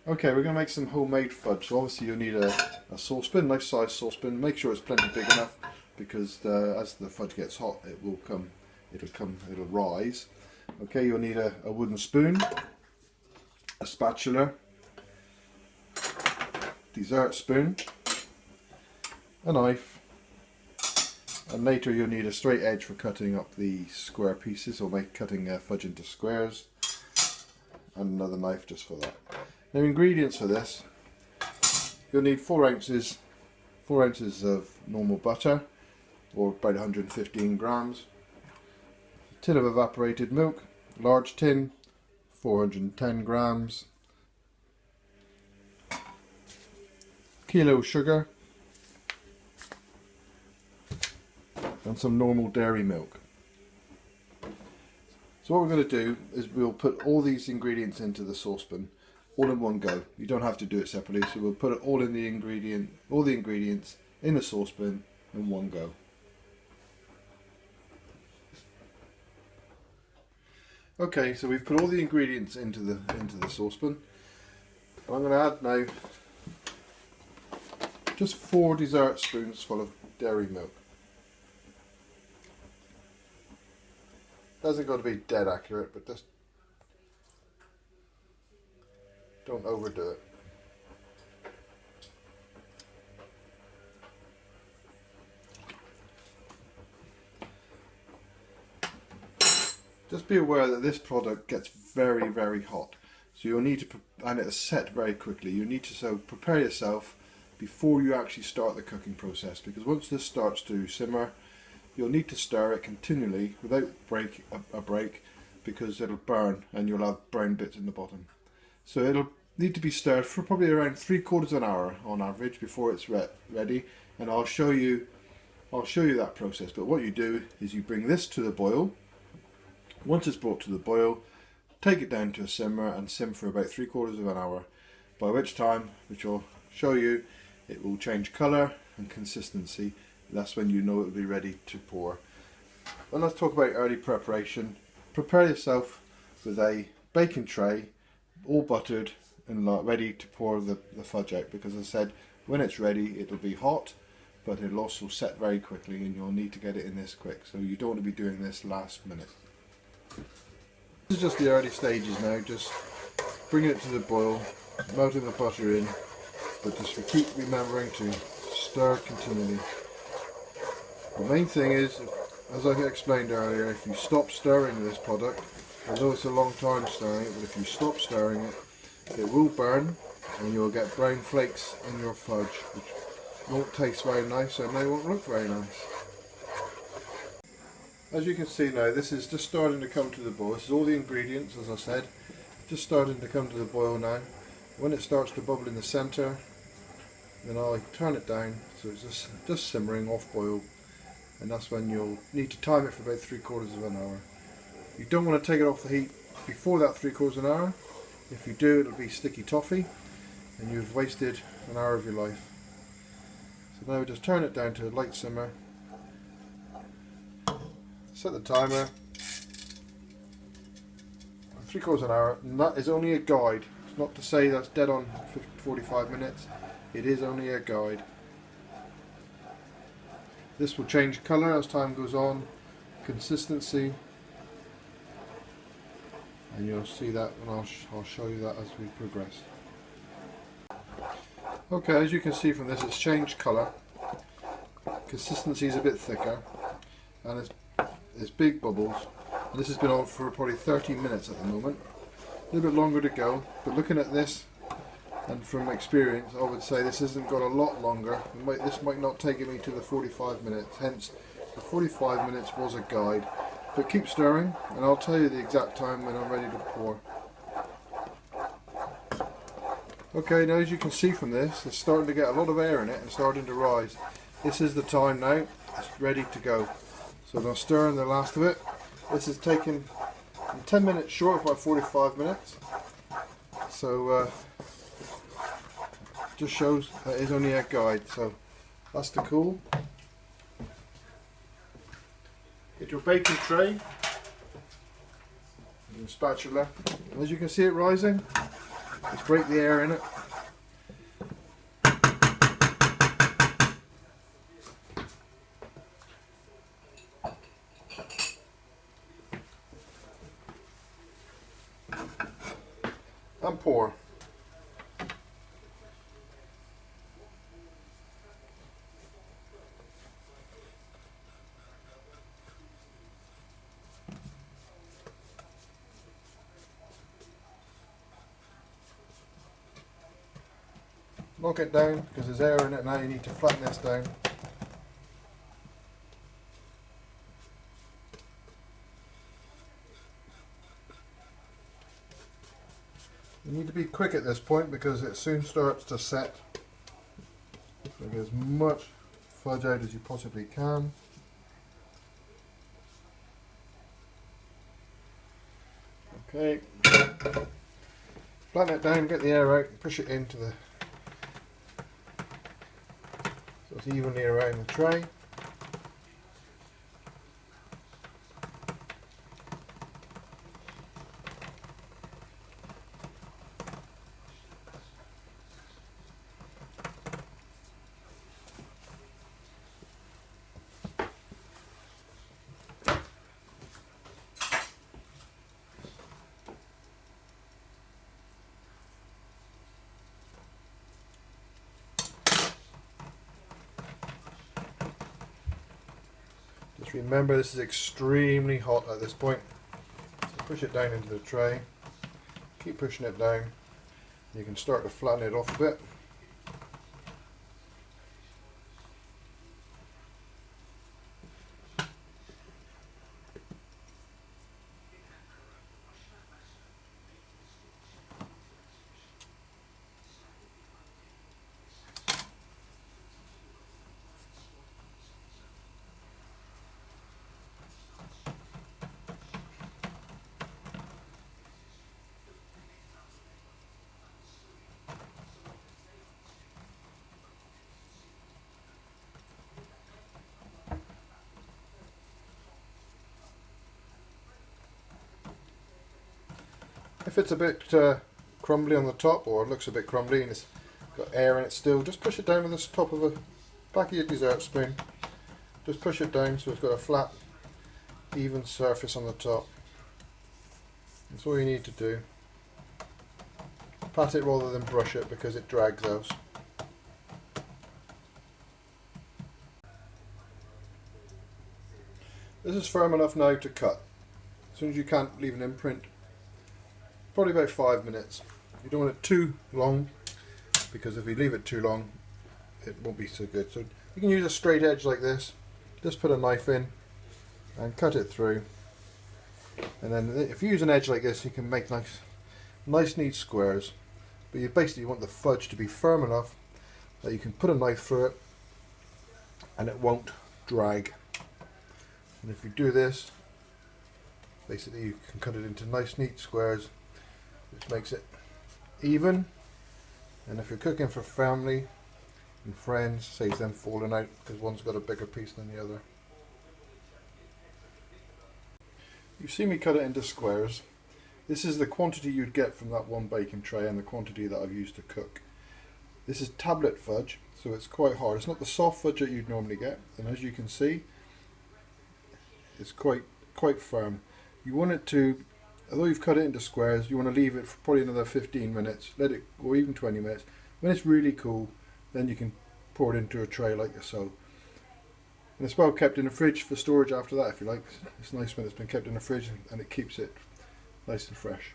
Okay, we're going to make some homemade fudge. So obviously you'll need a saucepan, nice size saucepan. Make sure it's plenty big enough because as the fudge gets hot, it'll rise. Okay, you'll need a wooden spoon, a spatula, dessert spoon, a knife, and later you'll need a straight edge for cutting up the square pieces or cutting fudge into squares, and another knife just for that. Now, ingredients for this: you'll need 4 ounces of normal butter, or about 115 grams, a tin of evaporated milk, large tin, 410 grams, kilo sugar, and some normal dairy milk. So what we're going to do is we'll put all these ingredients into the saucepan all in one go. You don't have to do it separately, so we'll put it all the ingredients in the saucepan in one go. Okay, so we've put all the ingredients into the saucepan. And I'm going to add now just 4 dessert spoons full of dairy milk. Doesn't got to be dead accurate, but just don't overdo it. Just be aware that this product gets very, very hot, so you'll need to, and it's set very quickly. You need to prepare yourself before you actually start the cooking process, because once this starts to simmer, you'll need to stir it continually without a break, because it'll burn and you'll have brown bits in the bottom. So it'll need to be stirred for probably around 3/4 of an hour on average before it's ready, and I'll show you that process. But what you do is you bring this to the boil. Once it's brought to the boil, take it down to a simmer and simmer for about 3/4 of an hour, by which time, which I'll show you, it will change colour and consistency. That's when you know it will be ready to pour. And let's talk about early preparation. Prepare yourself with a baking tray, all buttered and ready to pour the fudge out, because as I said, when it's ready it'll be hot, but it'll also set very quickly and you'll need to get it in this quick, so you don't want to be doing this last minute. This is just the early stages now, just bring it to the boil, melting the butter in, but just keep remembering to stir continually. The main thing is, as I explained earlier, if you stop stirring this product, although it's a long time stirring it, but if you stop stirring it, it will burn and you'll get brown flakes in your fudge, which won't taste very nice and they won't look very nice. As you can see now, this is just starting to come to the boil. This is all the ingredients, as I said, just starting to come to the boil now. When it starts to bubble in the centre, then I'll turn it down so it's just simmering off boil, and that's when you'll need to time it for about 3/4 of an hour. You don't want to take it off the heat before that 3/4 of an hour. If you do, it'll be sticky toffee and you've wasted an hour of your life. So now just turn it down to a light simmer, set the timer, 3/4 of an hour, and that is only a guide. It's not to say that's dead on 45 minutes, it is only a guide. This will change colour as time goes on, consistency, and you'll see that when I'll show you that as we progress. Okay, as you can see from this, it's changed colour, consistency is a bit thicker, and it's big bubbles, and this has been on for probably 30 minutes at the moment. A little bit longer to go, but looking at this and from experience, I would say this hasn't got a lot longer. This might not take me to the 45 minutes, hence the 45 minutes was a guide. But keep stirring and I'll tell you the exact time when I'm ready to pour. Okay, now as you can see from this, it's starting to get a lot of air in it and starting to rise. This is the time now, it's ready to go. So I'm stirring the last of it. This is taking 10 minutes short of my 45 minutes. So just shows that it's only a guide. So that's the cool. Get your baking tray and your spatula. And as you can see it rising, Let's break the air in it. And pour. Knock it down because there's air in it now. You need to flatten this down. You need to be quick at this point because it soon starts to set. So get as much fudge out as you possibly can. Okay. Flatten it down, get the air out, push it into the so it's evenly around the tray. Just remember this is extremely hot at this point. So push it down into the tray, keep pushing it down. You can start to flatten it off a bit. If it's a bit crumbly on the top, or it looks a bit crumbly and it's got air in it still, just push it down with the top of the back of your dessert spoon. Just push it down so it's got a flat, even surface on the top. That's all you need to do. Pat it rather than brush it because it drags those. This is firm enough now to cut. As soon as you can't leave an imprint. Probably about 5 minutes. You don't want it too long because if you leave it too long it won't be so good. So you can use a straight edge like this. Just put a knife in and cut it through. And then if you use an edge like this you can make nice neat squares. But you basically want the fudge to be firm enough that you can put a knife through it and it won't drag. And if you do this, basically you can cut it into nice neat squares, which makes it even. And if you're cooking for family and friends, saves them falling out because one's got a bigger piece than the other. You've seen me cut it into squares. This is the quantity you'd get from that one baking tray and the quantity that I've used to cook. This is tablet fudge, so it's quite hard. It's not the soft fudge that you'd normally get, and as you can see, it's quite firm. You want it to, although you've cut it into squares, you want to leave it for probably another 15 minutes, let it, or even 20 minutes. When it's really cool, then you can pour it into a tray like so. And it's well kept in the fridge for storage after that if you like. It's nice when it's been kept in the fridge and it keeps it nice and fresh.